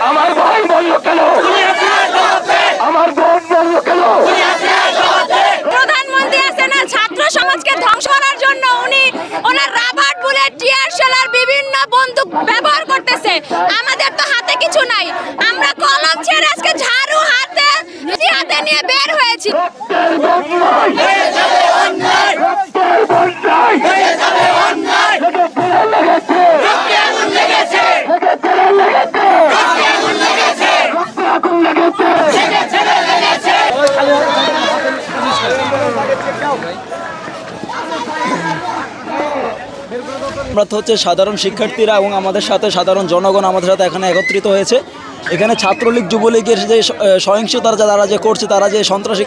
আমার ভাই বলল কেন, আমার বোন বলল কেন? প্রধানমন্ত্রী আছেন না ছাত্র সমাজকে ধ্বংস করার জন্য উনি ওনার রাবার বুলেট টিয়ার শেল আর বিভিন্ন বন্দুক ব্যবহার করতেছে। আমাদের তো হাতে কিছু নাই, আমরা কলম ছেড়ে আজকে ঝাড়ু হাতে নিয়ে বের হয়েছি। আমরা তো হচ্ছে সাধারণ শিক্ষার্থীরা এবং আমাদের সাথে সাধারণ জনগণ আমাদের সাথে এখানে একত্রিত হয়েছে। এখানে ছাত্রলীগ যুবলীগের যে সহিংসতা যারা যে করছে, তারা যে সন্ত্রাসী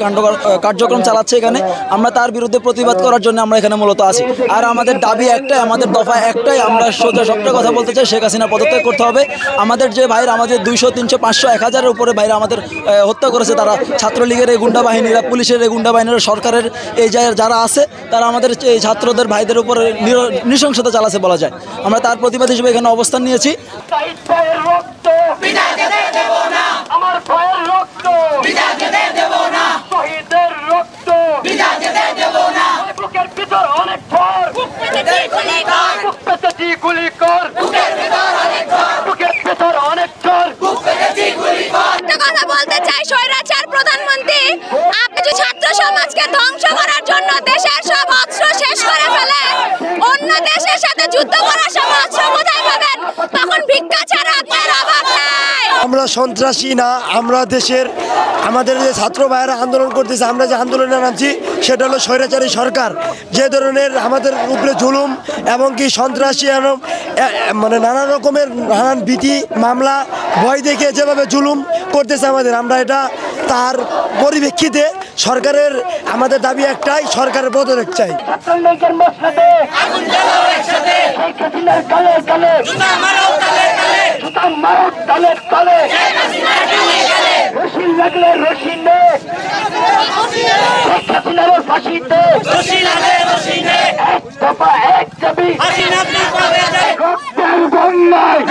কার্যক্রম চালাচ্ছে এখানে, আমরা তার বিরুদ্ধে প্রতিবাদ করার জন্য আমরা এখানে মূলত আছি। আর আমাদের দাবি একটাই, আমাদের দফা একটাই, আমরা সোজা সবটা কথা বলতে চাই, শেখ হাসিনা পদত্যাগ করতে হবে। আমাদের যে ভাইরা, আমাদের 200, 300, 500, 1000-এর উপরে ভাইরা আমাদের হত্যা করেছে, তারা ছাত্রলীগের এই গুন্ডা বাহিনীরা, পুলিশের এই গুন্ডা বাহিনীরা, সরকারের এই যারা আছে, তারা আমাদের এই ছাত্রদের ভাইদের উপরে নৃশংসতা চালাচ্ছে বলা যায়। আমরা তার প্রতিবাদ হিসেবে এখানে অবস্থান নিয়েছি। আমার ভাইয়ের রক্ত বিদাকে দেব না, শহীদের রক্ত বিদাকে দেব না। বুকের ভিতর অনেক ঘর, বুক পেতে গুলি কর, বুক পেতে গুলি কর, বুকের ভিতর অনেক ঘর, বুকের ভিতর অনেক ঘর, বুক পেতে গুলি কর। একটা কথা বলতে চাই, স্বৈরাচার প্রধানমন্ত্রী আপনি যে ছাত্র সমাজকে ধ্বংস করার জন্য দেশের সব অস্ত্র শেষ করে ফেলে অন্য দেশের সাথে যুদ্ধ করার সময় অস্ত্র কোথায় পাবেন? তখন ভিক্ষা ছাড়া আপনার অভাব নাই। আমরা সন্ত্রাসী না, আমরা দেশের আমাদের যে ছাত্র ভাইয়েরা আন্দোলন করতেছে, আমরা যে আন্দোলনে নামছি সেটা হলো স্বৈরাচারী সরকার যে ধরনের আমাদের উপরে জুলুম এবং কি সন্ত্রাসী মানে নানা রকমের নানান ভীতি মামলা ভয় দেখে যেভাবে জুলুম করতেছে আমরা এটা তার পরিপ্রেক্ষিতে সরকারের আমাদের দাবি একটাই, সরকারের পদত্যাগ চাই। এক দফা এক দাবি, রক্তের বন্যায়